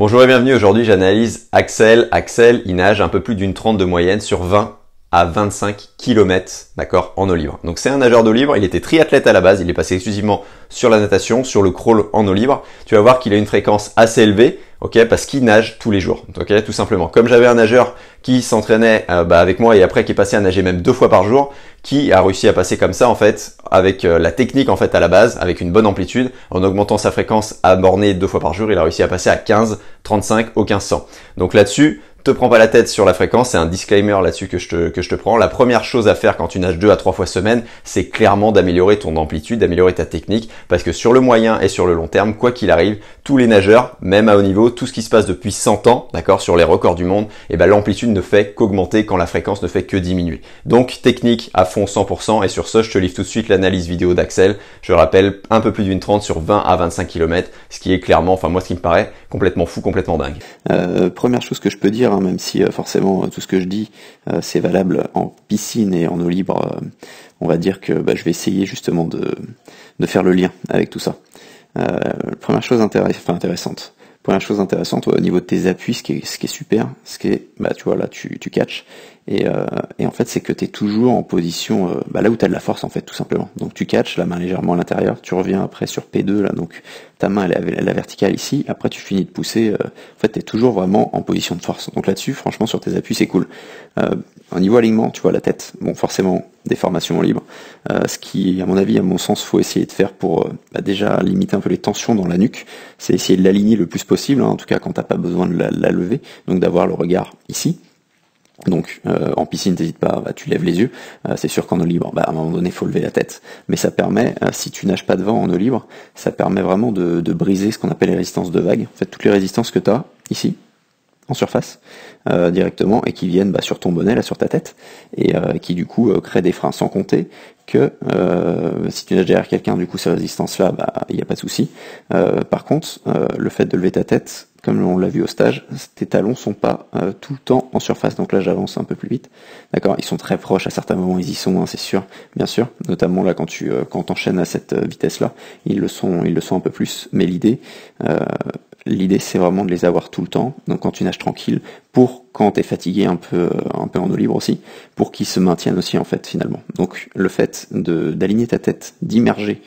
Bonjour et bienvenue, aujourd'hui j'analyse Axel. Axel, il nage un peu plus d'une 30 de moyenne sur 20 à 25 km, d'accord, en eau libre. Donc c'est un nageur d'eau libre, il était triathlète à la base, il est passé exclusivement sur la natation, sur le crawl en eau libre. Tu vas voir qu'il a une fréquence assez élevée, ok, parce qu'il nage tous les jours, ok, tout simplement. Comme j'avais un nageur qui s'entraînait avec moi et après qui est passé à nager même 2 fois par jour, qui a réussi à passer comme ça en fait, avec la technique en fait à la base, avec une bonne amplitude, en augmentant sa fréquence à borner 2 fois par jour, il a réussi à passer à 15, 35 au 1500. Donc là-dessus, te prends pas la tête sur la fréquence, c'est un disclaimer là-dessus que je te prends. La première chose à faire quand tu nages 2 à 3 fois semaine, c'est clairement d'améliorer ton amplitude, d'améliorer ta technique, parce que sur le moyen et sur le long terme, quoi qu'il arrive, tous les nageurs, même à haut niveau, tout ce qui se passe depuis 100 ans, d'accord, sur les records du monde, et ben l'amplitude ne fait qu'augmenter quand la fréquence ne fait que diminuer. Donc technique à fond 100%, et sur ce, je te livre tout de suite l'analyse vidéo d'Axel. Je rappelle, un peu plus d'une 30 sur 20 à 25 km, ce qui est clairement, enfin moi ce qui me paraît complètement fou, complètement dingue. Première chose que je peux dire, même si forcément tout ce que je dis c'est valable en piscine et en eau libre, on va dire que je vais essayer justement de faire le lien avec tout ça. Première chose intéressante. Première chose intéressante au niveau de tes appuis, ce qui est super, tu vois là tu catches et en fait c'est que tu es toujours en position là où tu as de la force en fait tout simplement. Donc tu catches la main légèrement à l'intérieur, tu reviens après sur P2 là, donc ta main elle est la verticale ici, après tu finis de pousser, en fait tu es toujours vraiment en position de force. Donc là-dessus franchement sur tes appuis c'est cool. Au niveau alignement, tu vois la tête, bon forcément déformation en libre, ce qui à mon avis, à mon sens, faut essayer de faire pour déjà limiter un peu les tensions dans la nuque, c'est essayer de l'aligner le plus possible, hein, en tout cas quand t'as pas besoin de la lever, donc d'avoir le regard ici. Donc en piscine t'hésites pas, tu lèves les yeux, c'est sûr qu'en eau libre, à un moment donné il faut lever la tête, mais ça permet, si tu nages pas devant en eau libre, ça permet vraiment de briser ce qu'on appelle les résistances de vague, en fait toutes les résistances que tu as ici, en surface, directement, et qui viennent sur ton bonnet, là sur ta tête, et qui du coup créent des freins, sans compter que si tu nages derrière quelqu'un, du coup ces résistances-là, il n'y a pas de souci. Par contre, le fait de lever ta tête, comme on l'a vu au stage, tes talons sont pas tout le temps en surface, donc là j'avance un peu plus vite, d'accord, ils sont très proches, à certains moments ils y sont, hein, c'est sûr, bien sûr, notamment là quand t'enchaînes à cette vitesse-là, ils le sont un peu plus, mais l'idée c'est vraiment de les avoir tout le temps, donc quand tu nages tranquille, pour quand t'es fatigué un peu en eau libre aussi, pour qu'ils se maintiennent aussi en fait finalement. Donc le fait d'aligner ta tête, d'immerger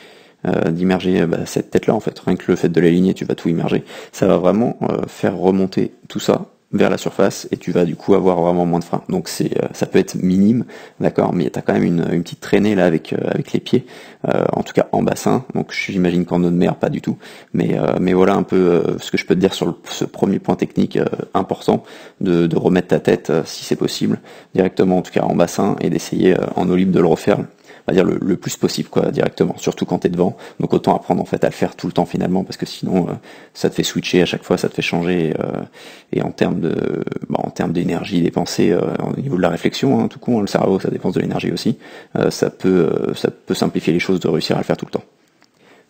cette tête-là en fait, rien que le fait de l'aligner, tu vas tout immerger, ça va vraiment faire remonter tout ça vers la surface et tu vas du coup avoir vraiment moins de frein. Donc ça peut être minime, d'accord, mais tu as quand même une petite traînée là avec les pieds, en tout cas en bassin. Donc j'imagine qu'en eau de mer pas du tout, mais voilà un peu ce que je peux te dire sur ce premier point technique important de remettre ta tête si c'est possible directement en tout cas en bassin et d'essayer en eau libre de le refaire. On va dire le plus possible quoi directement, surtout quand t'es devant, donc autant apprendre en fait à le faire tout le temps finalement, parce que sinon ça te fait switcher à chaque fois, ça te fait changer et en termes d'énergie dépensée au niveau de la réflexion, hein, tout con, hein, le cerveau ça dépense de l'énergie aussi, ça peut simplifier les choses de réussir à le faire tout le temps.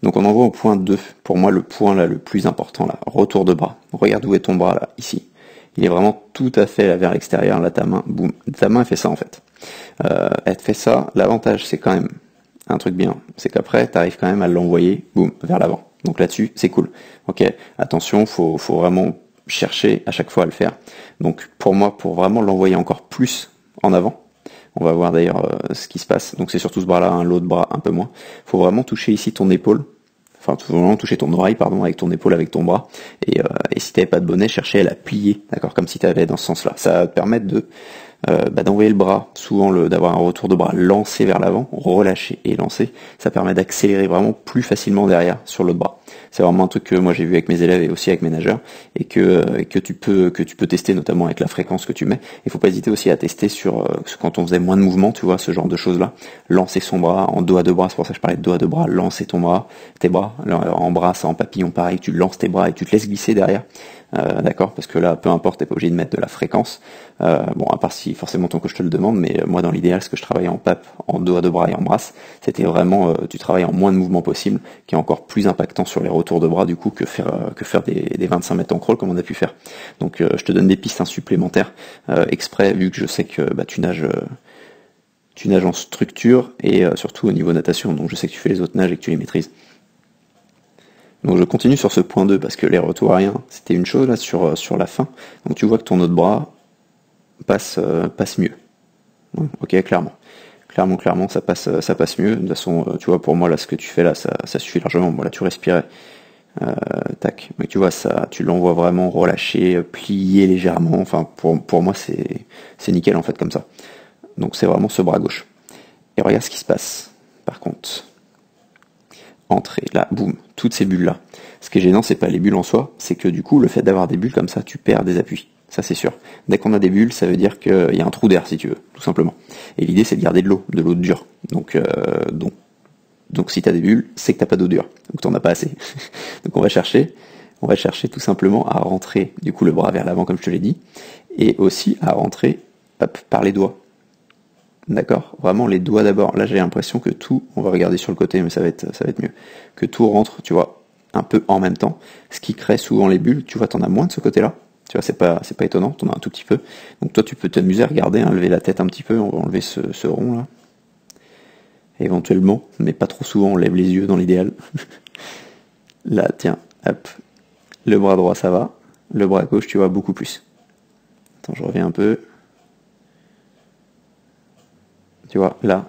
Donc on en voit au point 2, pour moi le point là le plus important là, retour de bras, regarde où est ton bras là, ici, il est vraiment tout à fait là, vers l'extérieur, là ta main, boum, ta main elle fait ça en fait. Elle te fait ça, l'avantage c'est quand même un truc bien, c'est qu'après tu arrives quand même à l'envoyer boum vers l'avant. Donc là-dessus c'est cool. Ok, attention, faut vraiment chercher à chaque fois à le faire. Donc pour moi, pour vraiment l'envoyer encore plus en avant, on va voir d'ailleurs ce qui se passe. Donc c'est surtout ce bras-là, hein, l'autre bras un peu moins. Faut vraiment toucher ici ton épaule. Enfin, faut vraiment toucher ton oreille, pardon, avec ton épaule, avec ton bras. Et si t'avais pas de bonnet, chercher à la plier, d'accord, comme si t'avais dans ce sens-là. Ça va te permettre d'envoyer le bras, souvent d'avoir un retour de bras lancé vers l'avant, relâché et lancé. Ça permet d'accélérer vraiment plus facilement derrière sur l'autre bras. C'est vraiment un truc que moi j'ai vu avec mes élèves et aussi avec mes nageurs et que tu peux tester notamment avec la fréquence que tu mets. Il faut pas hésiter aussi à tester sur quand on faisait moins de mouvements, tu vois, ce genre de choses là. Lancer son bras en dos à deux bras, c'est pour ça que je parlais de dos à deux bras, lancer tes bras, en bras, ça en papillon pareil, tu lances tes bras et tu te laisses glisser derrière. D'accord, parce que là, peu importe, t'es pas obligé de mettre de la fréquence. Bon, à part si forcément ton coach te le demande, mais moi dans l'idéal, ce que je travaillais en PAP, en dos à deux bras et en brasse, c'était vraiment, tu travailles en moins de mouvements possible, qui est encore plus impactant sur les retours de bras du coup que faire des 25 mètres en crawl comme on a pu faire. Donc je te donne des pistes supplémentaires exprès, vu que je sais que tu nages en structure et surtout au niveau natation, donc je sais que tu fais les autres nages et que tu les maîtrises. Donc je continue sur ce point 2 parce que les retours aériens, c'était une chose là sur la fin. Donc tu vois que ton autre bras passe mieux. Ok, clairement. Clairement, ça passe mieux. De toute façon, tu vois, pour moi, là, ce que tu fais là, ça suffit largement. Bon, là, tu respirais. Tac. Mais tu vois, ça, tu l'envoies vraiment relâcher, plier légèrement. Enfin, pour moi, c'est nickel, en fait, comme ça. Donc, c'est vraiment ce bras gauche. Et regarde ce qui se passe, par contre. Entrée, là, boum, toutes ces bulles-là. Ce qui est gênant, c'est pas les bulles en soi, c'est que du coup, le fait d'avoir des bulles comme ça, tu perds des appuis. Ça, c'est sûr. Dès qu'on a des bulles, ça veut dire qu'il y a un trou d'air, si tu veux, tout simplement. Et l'idée, c'est de garder de l'eau dure. Donc si tu as des bulles, c'est que t'as pas d'eau dure. Donc t'en as pas assez. Donc on va chercher tout simplement à rentrer, du coup, le bras vers l'avant, comme je te l'ai dit. Et aussi à rentrer, hop, par les doigts. D'accord? Vraiment les doigts d'abord. Là, j'ai l'impression que tout, on va regarder sur le côté, mais ça va être mieux. Que tout rentre, tu vois, un peu en même temps. Ce qui crée souvent les bulles, tu vois, t'en as moins de ce côté-là. Tu vois, c'est pas étonnant, t'en as un tout petit peu. Donc toi, tu peux t'amuser à regarder, hein, lever la tête un petit peu, on va enlever ce rond là. Éventuellement, mais pas trop souvent, on lève les yeux dans l'idéal. Là, tiens, hop. Le bras droit, ça va. Le bras gauche, tu vois, beaucoup plus. Attends, je reviens un peu. Tu vois, là,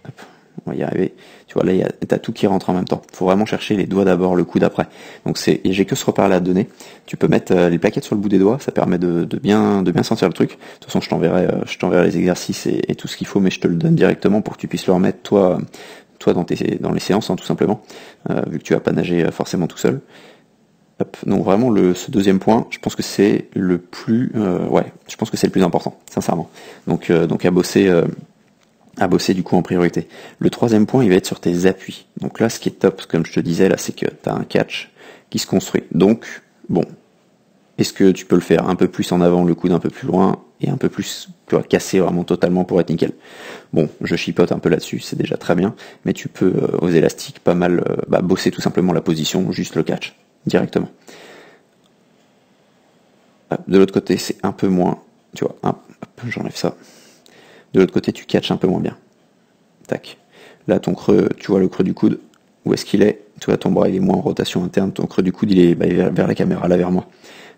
hop, on va y arriver. Tu vois, là, t'as tout qui rentre en même temps. Faut vraiment chercher les doigts d'abord, le coude après. Donc et j'ai que ce repère-là à te donner. Tu peux mettre les plaquettes sur le bout des doigts, ça permet de bien sentir le truc. De toute façon, je t'enverrai les exercices et tout ce qu'il faut, mais je te le donne directement pour que tu puisses le remettre, toi dans les séances, hein, tout simplement, vu que tu vas pas nager forcément tout seul. Hop, donc vraiment ce deuxième point, je pense que c'est le plus, je pense que c'est le plus important, sincèrement. Donc à bosser du coup en priorité. Le troisième point, il va être sur tes appuis. Donc là, ce qui est top, comme je te disais, là, c'est que tu as un catch qui se construit. Donc, bon, est-ce que tu peux le faire un peu plus en avant, le coude un peu plus loin, et un peu plus, tu vois, casser vraiment totalement pour être nickel. Bon, je chipote un peu là-dessus, c'est déjà très bien, mais tu peux, aux élastiques, pas mal bosser tout simplement la position, juste le catch, directement. De l'autre côté, c'est un peu moins, tu vois, hop, j'enlève ça. De l'autre côté, tu catches un peu moins bien. Tac. Là, ton creux, tu vois le creux du coude, où est-ce qu'il est? Tu vois, ton bras, il est moins en rotation interne. Ton creux du coude, il est vers la caméra, là, vers moi.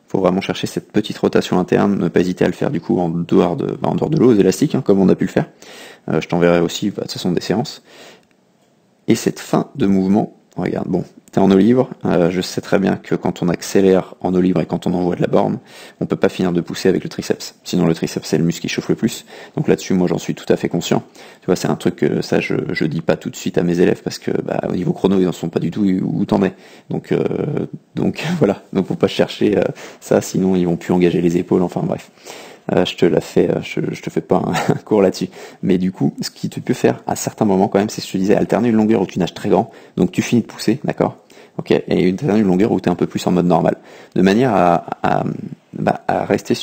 Faut vraiment chercher cette petite rotation interne, ne pas hésiter à le faire, du coup, en dehors de l'eau, aux élastiques, hein, comme on a pu le faire. Je t'enverrai aussi, de toute façon, des séances. Et cette fin de mouvement, regarde, bon, t'es en eau libre, je sais très bien que quand on accélère en eau libre et quand on envoie de la borne, on peut pas finir de pousser avec le triceps. Sinon le triceps c'est le muscle qui chauffe le plus. Donc là-dessus, moi j'en suis tout à fait conscient. Tu vois, c'est un truc que ça je dis pas tout de suite à mes élèves parce que au niveau chrono ils en sont pas du tout où t'en es. Donc voilà, donc faut pas chercher ça, sinon ils vont plus engager les épaules. Enfin bref. Je te fais pas un cours là-dessus. Mais du coup, ce que tu peux faire à certains moments quand même, c'est ce que je te disais, alterner une longueur où tu nages très grand, donc tu finis de pousser, d'accord? Ok, et une longueur où tu es un peu plus en mode normal. De manière à rester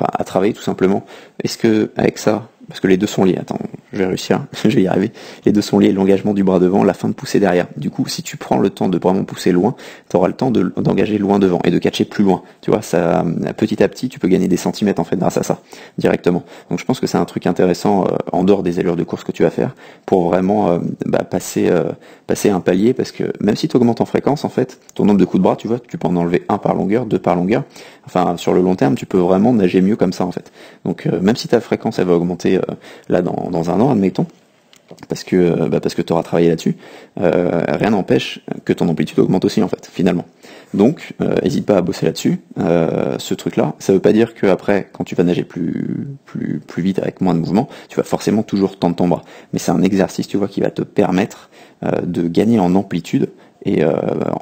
à travailler tout simplement. Est-ce que avec ça, parce que les deux sont liés, attends, je vais réussir, je vais y arriver, les deux sont liés, l'engagement du bras devant, la fin de pousser derrière. Du coup, si tu prends le temps de vraiment pousser loin, tu auras le temps d'engager loin devant et de catcher plus loin. Tu vois, ça, petit à petit, tu peux gagner des centimètres en fait grâce à ça, directement. Donc je pense que c'est un truc intéressant en dehors des allures de course que tu vas faire pour vraiment passer un palier, parce que même si tu augmentes en fréquence, en fait, ton nombre de coups de bras, tu vois, tu peux en enlever 1 par longueur, 2 par longueur. Enfin, sur le long terme, tu peux vraiment nager mieux comme ça, en fait. Donc, même si ta fréquence, elle va augmenter là dans un an, admettons, parce que tu auras travaillé là-dessus, rien n'empêche que ton amplitude augmente aussi, en fait, finalement. Donc, hésite pas à bosser là-dessus, ce truc-là. Ça veut pas dire que après, quand tu vas nager plus vite avec moins de mouvement, tu vas forcément toujours tendre ton bras. Mais c'est un exercice, tu vois, qui va te permettre de gagner en amplitude. Et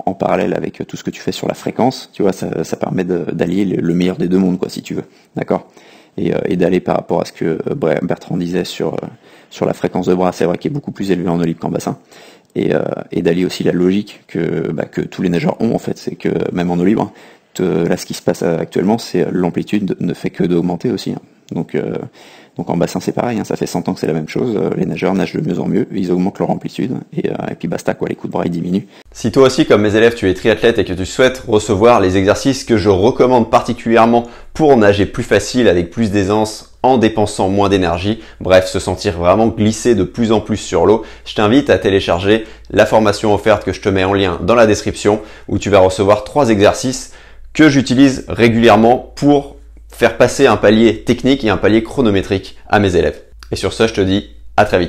en parallèle avec tout ce que tu fais sur la fréquence, tu vois, ça permet d'allier le meilleur des deux mondes, quoi, si tu veux, d'accord, et d'aller par rapport à ce que Bertrand disait sur la fréquence de bras, c'est vrai qu'il est beaucoup plus élevé en eau libre qu'en bassin, et d'allier aussi la logique que tous les nageurs ont, en fait, c'est que même en eau libre, là, ce qui se passe actuellement, c'est l'amplitude ne fait que d'augmenter aussi, hein. Donc en bassin c'est pareil, hein, ça fait 100 ans que c'est la même chose, les nageurs nagent de mieux en mieux, ils augmentent leur amplitude, et puis basta quoi, les coups de bras ils diminuent. Si toi aussi comme mes élèves tu es triathlète et que tu souhaites recevoir les exercices que je recommande particulièrement pour nager plus facile avec plus d'aisance en dépensant moins d'énergie. Bref, se sentir vraiment glisser de plus en plus sur l'eau. Je t'invite à télécharger la formation offerte que je te mets en lien dans la description où tu vas recevoir 3 exercices que j'utilise régulièrement pour faire passer un palier technique et un palier chronométrique à mes élèves. Et sur ce, je te dis à très vite.